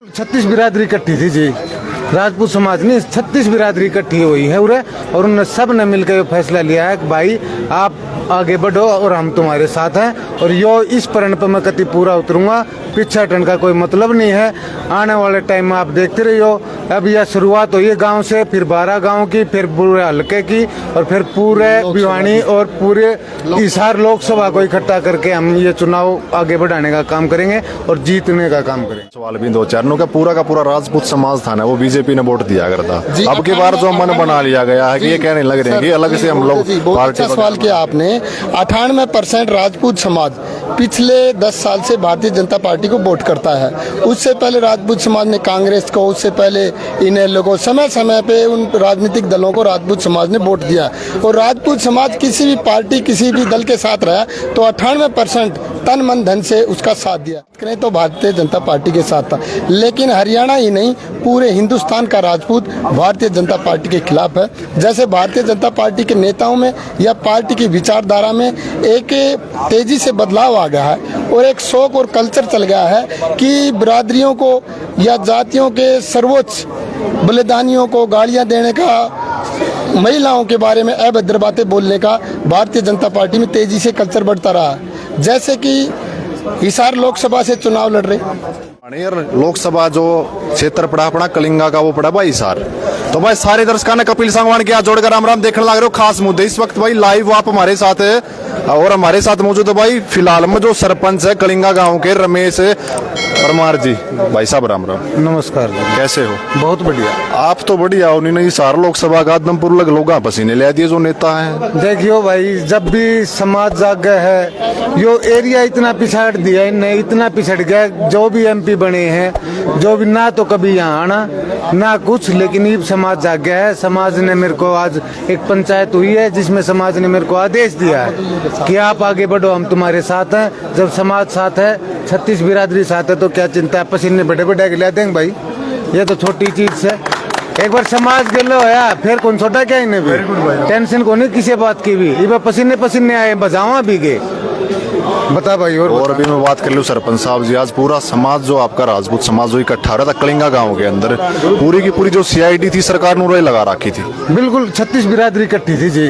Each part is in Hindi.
36 बिरादरी इकट्ठी थी जी। राजपूत समाज ने 36 बिरादरी इकट्ठी हुई है उरे, और उन सब ने मिलकर ये फैसला लिया है कि भाई आप आगे बढ़ो और हम तुम्हारे साथ हैं। और यो इस प्रण पर मैं कति पूरा उतरूंगा, पीछे हटने का कोई मतलब नहीं है। आने वाले टाइम में आप देखते रहियो, अब यह शुरुआत हुई है गांव से, फिर 12 गांव की, फिर पूरे हल्के की, और फिर पूरे भिवानी और पूरे हिसार लोकसभा को इकट्ठा करके हम ये चुनाव आगे बढ़ाने का काम करेंगे और जीतने का काम करेंगे। सवाल भी दो चरणों का पूरा राजपूत समाज था ना, वो बीजेपी ने वोट दिया करता। अब की बार जो मन बना लिया गया है कि ये कहने लग रहे हैं कि अलग से हम लोग पार्टी। सवाल किया आपने, 98% राजपूत समाज पिछले 10 साल से भारतीय जनता पार्टी को वोट करता है। उससे पहले राजपूत समाज ने कांग्रेस को, उससे पहले इन्हें लोगों, समय समय पे उन राजनीतिक दलों को राजपूत समाज ने वोट दिया। और राजपूत समाज किसी भी पार्टी, किसी भी दल के साथ रहा तो 98% तन मन धन से उसका साथ दिया। करें तो भारतीय जनता पार्टी के साथ था। लेकिन हरियाणा ही नहीं, पूरे हिंदुस्तान का राजपूत भारतीय जनता पार्टी के खिलाफ है। जैसे भारतीय जनता पार्टी के नेताओं में या पार्टी की विचारधारा में एक तेजी से बदलाव आ गया है और एक शौक और कल्चर चल गया है कि बिरादरियों को या जातियों के सर्वोच्च बलिदानियों को गालियां देने का, महिलाओं के बारे में अभद्र बातें बोलने का भारतीय जनता पार्टी में तेजी से कल्चर बढ़ता रहा है। जैसे कि हिसार लोकसभा से चुनाव लड़ रहे, लोकसभा जो क्षेत्र पड़ा अपना कलिंगा का, वो पड़ा भाई हिसार। तो भाई सारे दर्शकों ने कपिल सांगवान के हाथ जोड़कर राम राम देखने लग रहे हो। खास मुद्दे इस वक्त भाई लाइव आप हमारे साथ है, और हमारे साथ मौजूद है भाई फिलहाल में जो सरपंच है कलिंगा गांव के, रमेश परमार जी। भाई साहब राम राम। नमस्कार जी। कैसे हो? बहुत बढ़िया। आप तो बढ़िया हो। नहीं हिसार लोकसभा का आदमपुर लग लोग पसीने ले दिए जो नेता है। देखियो भाई, जब भी समाज जाग है, यो एरिया इतना पिछड़ दिया इनने, इतना पिछड़ गया। जो भी MP बने हैं, जो भी, ना तो कभी यहाँ आना ना कुछ, लेकिन ये समाज जाग गया है। समाज ने मेरे को, आज एक पंचायत हुई है जिसमें समाज ने मेरे को आदेश दिया है कि आप आगे बढ़ो, हम तुम्हारे साथ हैं। जब समाज साथ है, 36 बिरादरी साथ है, तो क्या चिंता है? पसीने बड़े बड़े गिला देंगे भाई, ये तो छोटी चीज है। एक बार समाज गिलो है, फिर कौन छोटा क्या इन्हें भी टेंशन को नहीं किसी बात की भी। ये पसीने पसीने आए, बजावा भी गए। बता भाई। और अभी मैं बात कर लूँ सरपंच साहब जी, आज पूरा समाज जो आपका राजपूत समाज जो इकट्ठा रहा था कलिंगा गांव के अंदर, पूरी की पूरी जो CID थी सरकार ने लगा रखी थी। बिल्कुल 36 बिरादरी इकट्ठी थी जी।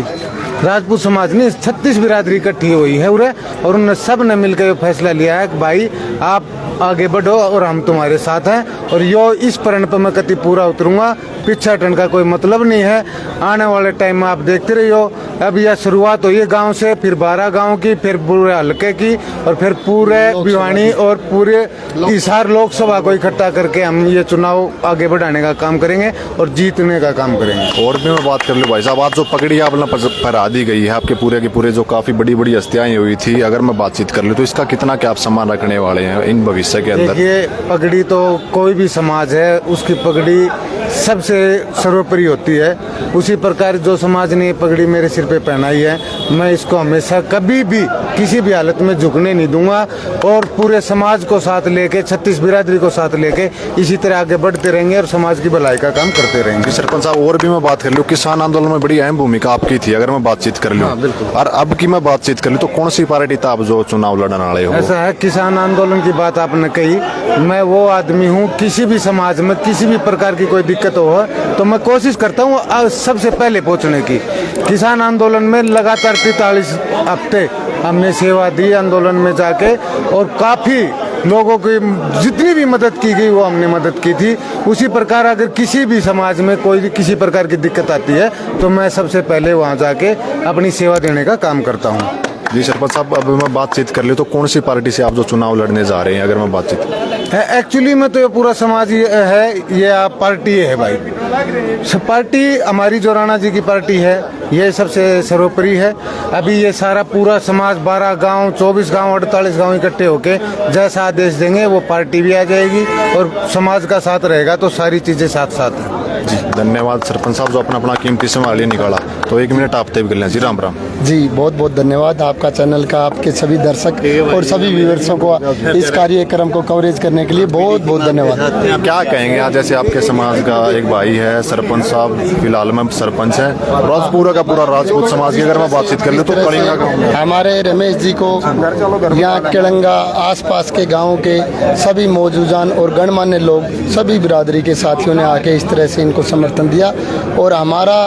राजपूत समाज ने 36 बिरादरी इकट्ठी हुई है उरे, और उन सब ने मिलकर ये फैसला लिया है कि भाई आप आगे बढ़ो और हम तुम्हारे साथ हैं। और यो इस प्रण पर मैं कति पूरा उतरूंगा, पीछे हटने का कोई मतलब नहीं है। आने वाले टाइम में आप देखते रहियो, अब यह शुरुआत हुई है गांव से, फिर 12 गांव की, फिर पूरे हल्के की, और फिर पूरे भिवानी और पूरे हिसार लोकसभा को इकट्ठा करके हम ये चुनाव आगे बढ़ाने का काम करेंगे और जीतने का काम करेंगे। और भी मैं बात कर लूँ भाई साहब, आज जो पगड़ी आपने फहरा दी गई है आपके पूरे के पूरे, जो काफी बड़ी बड़ी हस्तियां हुई थी, अगर मैं बातचीत कर लूँ तो इसका कितना क्या आप सम्मान रखने वाले हैं इन भविष्य के अंदर? ये पगड़ी तो कोई भी समाज है, उसकी पगड़ी सबसे सर्वोपरि होती है। उसी प्रकार जो समाज ने ये पगड़ी मेरे सिर पे पहनाई है, मैं इसको हमेशा कभी भी किसी भी हालत में झुकने नहीं दूंगा, और पूरे समाज को साथ लेके, 36 बिरादरी को साथ लेके इसी तरह आगे बढ़ते रहेंगे और समाज की भलाई का काम करते रहेंगे। सरपंच साहब, और भी मैं बात कर लूँ, किसान आंदोलन में बड़ी अहम भूमिका आपकी थी, अगर मैं बातचीत कर लूँ। और अब की मैं बातचीत कर लूँ तो कौन सी पार्टी था आप जो चुनाव लड़ने वाले हो? ऐसा है, किसान आंदोलन की बात आपने कही, मैं वो आदमी हूँ, किसी भी समाज में किसी भी प्रकार की कोई दिक्कत हो तो मैं कोशिश करता हूँ सबसे पहले पहुँचने की। किसान आंदोलन में लगातार 43 हफ्ते हमने सेवा दी आंदोलन में जाके, और काफ़ी लोगों की जितनी भी मदद की गई वो हमने मदद की थी। उसी प्रकार अगर किसी भी समाज में कोई किसी प्रकार की दिक्कत आती है तो मैं सबसे पहले वहाँ जाके अपनी सेवा देने का काम करता हूँ। जी सरपंच साहब, अब मैं बातचीत कर लूँ तो कौन सी पार्टी से आप जो चुनाव लड़ने जा रहे हैं, अगर मैं बातचीत? एक्चुअली में तो ये पूरा समाज है, ये पार्टी है भाई। पार्टी हमारी जो राणा जी की पार्टी है, ये सबसे सर्वोपरि है। अभी ये सारा पूरा समाज 12 गांव, 24 गांव, 48 गांव इकट्ठे होके जैसा आदेश देंगे वो पार्टी भी आ जाएगी, और समाज का साथ रहेगा तो सारी चीजें साथ साथ हैं। जी धन्यवाद सरपंच साहब जो अपना कीमती समय लिए निकाला। तो 1 मिनट आपते भी कर लें जी। राम राम जी, बहुत बहुत धन्यवाद आपका चैनल का, आपके सभी दर्शक और सभी व्यूअर्सों को इस कार्यक्रम को कवरेज करने के लिए बहुत बहुत धन्यवाद। क्या कहेंगे आज जैसे आपके समाज का एक भाई है सरपंच साहब, फिलहाल में सरपंच है, और पूरा का पूरा राजपूत समाज की अगर मैं बातचीत कर लूँ तो कलिंगा का हमारे रमेश जी को यहाँ केलंगा आसपास के गाँव के सभी मौजूदान और गणमान्य लोग, सभी बिरादरी के साथियों ने आके इस तरह से इनको समर्थन दिया, और हमारा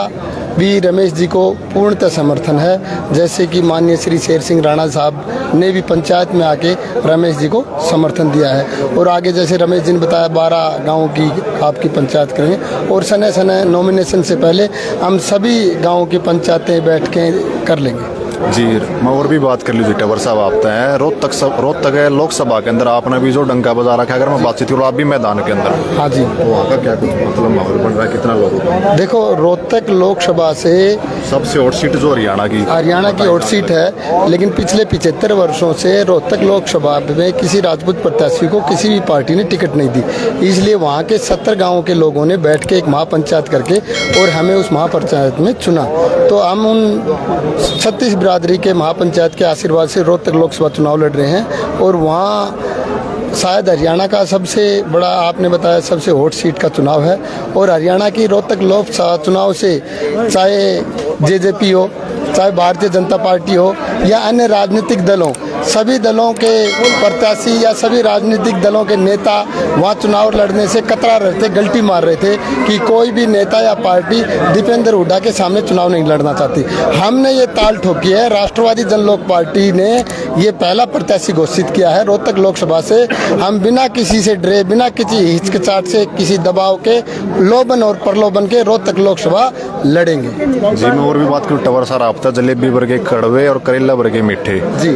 भी रमेश जी को पूर्णतः समर्थन है। जैसे कि माननीय श्री शेर सिंह राणा साहब ने भी पंचायत में आके रमेश जी को समर्थन दिया है, और आगे जैसे रमेश जी ने बताया 12 गाँव की आपकी पंचायत करेंगे, और सने सने नॉमिनेशन से पहले हम सभी गाँव की पंचायतें बैठ के कर लेंगे। जी मैं और भी बात कर लीजिए टवर साहब आप हैं रोहतक है लोकसभा के अंदर आपने भी जो डंका बजा रखा है, अगर मैं बातचीत करूँ आप भी मैदान के अंदर, हाँ जी, तो वहाँ का क्या कुछ मतलब माहौल बन रहा है, कितना लोग? देखो रोहतक लोकसभा से सबसे हॉट सीट जो हरियाणा की हॉट सीट है, लेकिन पिछले 75 वर्षों से रोहतक लोकसभा में किसी राजपूत प्रत्याशी को किसी भी पार्टी ने टिकट नहीं दी, इसलिए वहाँ के 70 गाँव के लोगों ने बैठ के एक महापंचायत करके और हमें उस महापंचायत में चुना। तो हम उन 36 बिरादरी के महापंचायत के आशीर्वाद से रोहतक लोकसभा चुनाव लड़ रहे हैं, और वहाँ शायद हरियाणा का सबसे बड़ा, आपने बताया सबसे हॉट सीट का चुनाव है, और हरियाणा की रोहतक लोकसभा चुनाव से चाहे जेजेपी हो, चाहे भारतीय जनता पार्टी हो या अन्य राजनीतिक दल हो, सभी दलों के प्रत्याशी या सभी राजनीतिक दलों के नेता वहाँ चुनाव लड़ने से कतरा रहे थे, गलती मार रहे थे कि कोई भी नेता या पार्टी दीपेंद्र हुड्डा के सामने चुनाव नहीं लड़ना चाहती। हमने ये ताल ठोकी है, राष्ट्रवादी जनलोक पार्टी ने ये पहला प्रत्याशी घोषित किया है रोहतक लोकसभा से। हम बिना किसी से डरे, बिना किसी हिचकिचाहट से, किसी दबाव के, लोभन और प्रलोभन के रोहतक लोकसभा लड़ेंगे। जी मैं और भी बात करूँ टवर सर आप जलेबी वर्गे कड़वे और करेला वर्गे मीठे जी,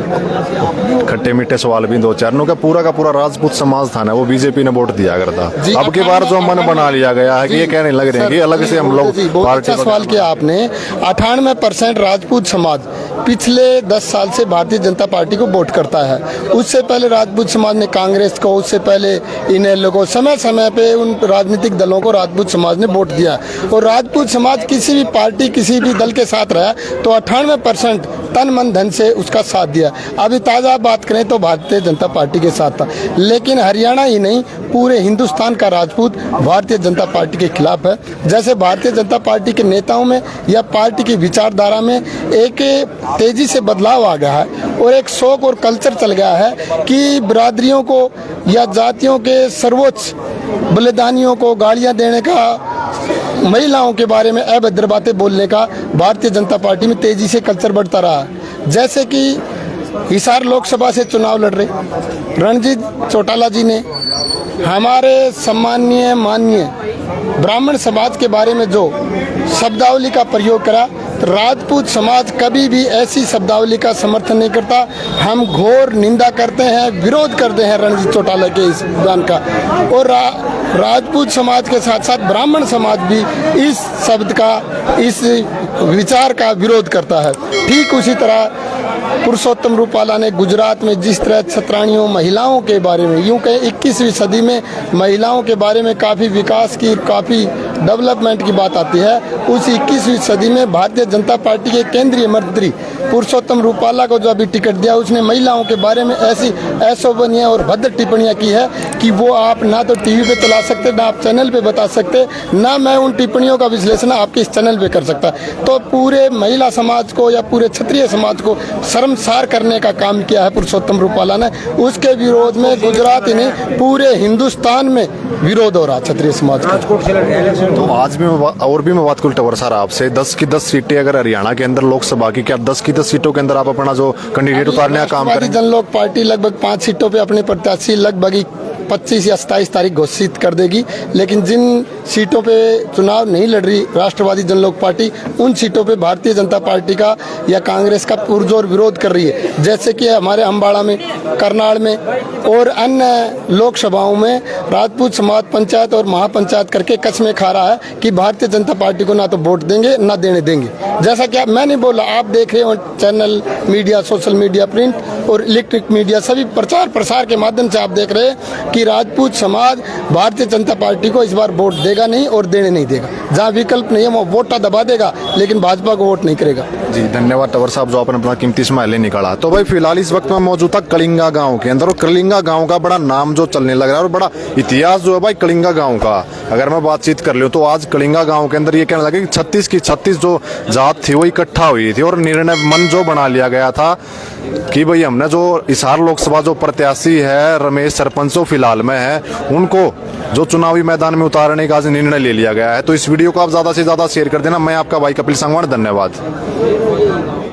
खट्टे मीठे सवाल भी 2-4 नो का पूरा राजपूत समाज था ना, वो बीजेपी ने वोट दिया करता। अब की बार जो मन बना लिया गया है कि ये कहने लग रहे हैं कि अलग से हम लोग पार्टी। अच्छा सवाल किया आपने। 98% राजपूत समाज पिछले 10 साल से भारतीय जनता पार्टी को वोट करता है। उससे पहले राजपूत समाज ने कांग्रेस को, उससे पहले इनेलो को, समय समय पे उन राजनीतिक दलों को राजपूत समाज ने वोट दिया, और राजपूत समाज किसी भी पार्टी, किसी भी दल के साथ रहा तो 98% तन मन धन से उसका साथ दिया। अभी ताज़ा बात करें तो भारतीय जनता पार्टी के साथ था, लेकिन हरियाणा ही नहीं पूरे हिंदुस्तान का राजपूत भारतीय जनता पार्टी के खिलाफ है। जैसे भारतीय जनता पार्टी के नेताओं में या पार्टी की विचारधारा में एक तेजी से बदलाव आ गया है, और एक शौक और कल्चर चल गया है कि बिरादरियों को या जातियों के सर्वोच्च बलिदानियों को गालियां देने का, महिलाओं के बारे में अभद्र बातें बोलने का भारतीय जनता पार्टी में तेजी से कल्चर बढ़ता रहा है। जैसे कि हिसार लोकसभा से चुनाव लड़ रहे रणजीत चौटाला जी ने हमारे सम्माननीय माननीय ब्राह्मण समाज के बारे में जो शब्दावली का प्रयोग करा, राजपूत समाज कभी भी ऐसी शब्दावली का समर्थन नहीं करता। हम घोर निंदा करते हैं, विरोध करते हैं रणजीत चौटाला के इस बयान का, और राजपूत समाज के साथ साथ ब्राह्मण समाज भी इस शब्द का, इस विचार का विरोध करता है। ठीक उसी तरह पुरुषोत्तम रूपाला ने गुजरात में जिस तरह छतरानियों, महिलाओं के बारे में, यूं कहें 21वीं सदी में महिलाओं के बारे में काफ़ी विकास की, काफ़ी डेवलपमेंट की बात आती है, उस 21वीं सदी में भारतीय जनता पार्टी के केंद्रीय मंत्री पुरुषोत्तम रूपाला को जो अभी टिकट दिया, उसने महिलाओं के बारे में ऐसी अशोभनीय और भद्र टिप्पणियां की है कि वो आप ना तो टीवी पे चला सकते, ना आप चैनल पे बता सकते, ना मैं उन टिप्पणियों का विश्लेषण आपके इस चैनल पे कर सकता। तो पूरे महिला समाज को या पूरे क्षत्रिय समाज को शर्मसार करने का काम किया है पुरुषोत्तम रूपाला ने। उसके विरोध में गुजरात ही नहीं पूरे हिंदुस्तान में विरोध हो रहा क्षत्रिय समाज का। तो आज भी और भी मैं बात करूँ टवर सर आपसे, 10 की 10 सीटें अगर हरियाणा के अंदर लोकसभा की, क्या 10 की 10 सीटों के अंदर आप अपना जो कैंडिडेट उतारने का काम करें? जनलोक पार्टी लगभग 5 सीटों पे अपने प्रत्याशी लगभग 25 या 27 तारीख घोषित कर देगी, लेकिन जिन सीटों पे चुनाव नहीं लड़ रही राष्ट्रवादी जनलोक पार्टी, उन सीटों पे भारतीय जनता पार्टी का या कांग्रेस का पुरजोर विरोध कर रही है। जैसे कि हमारे अम्बाड़ा में, करनाल में और अन्य लोकसभाओं में राजपूत समाज पंचायत और महापंचायत करके कस्में खा रहा है कि भारतीय जनता पार्टी को ना तो वोट देंगे ना देने देंगे। जैसा कि मैं नहीं बोला, आप देख रहे हो channel, media, social media, print, और इलेक्ट्रिक मीडिया सभी प्रचार प्रसार के माध्यम से आप देख रहे हैं कि राजपूत समाज भारतीय जनता पार्टी को इस बार वोट देगा नहीं और देने नहीं देगा। जहाँ विकल्प नहीं है वो वोटा दबा देगा, लेकिन भाजपा को वोट नहीं करेगा। जी धन्यवाद टवर साहब जो आपने अपना कीमती समय ले निकाला। तो भाई फिलहाल इस वक्त मैं मौजूद था कलिंगा गांव के अंदर, और कलिंगा गांव का बड़ा नाम जो चलने लग रहा है और बड़ा इतिहास जो है भाई कलिंगा गांव का अगर मैं बातचीत कर लूँ तो आज कलिंगा गांव के अंदर ये कहने लगे कि 36 की 36 जो जात थी वो इकट्ठा हुई थी और निर्णय मन जो बना लिया गया था कि भाई हमने जो हिसार लोकसभा जो प्रत्याशी है रमेश सरपंच जो फिलहाल में है उनको जो चुनावी मैदान में उतारने का आज निर्णय ले लिया गया है। तो इस वीडियो को आप ज्यादा से ज्यादा शेयर कर देना। मैं आपका भाई कपिल संगवान, धन्यवाद।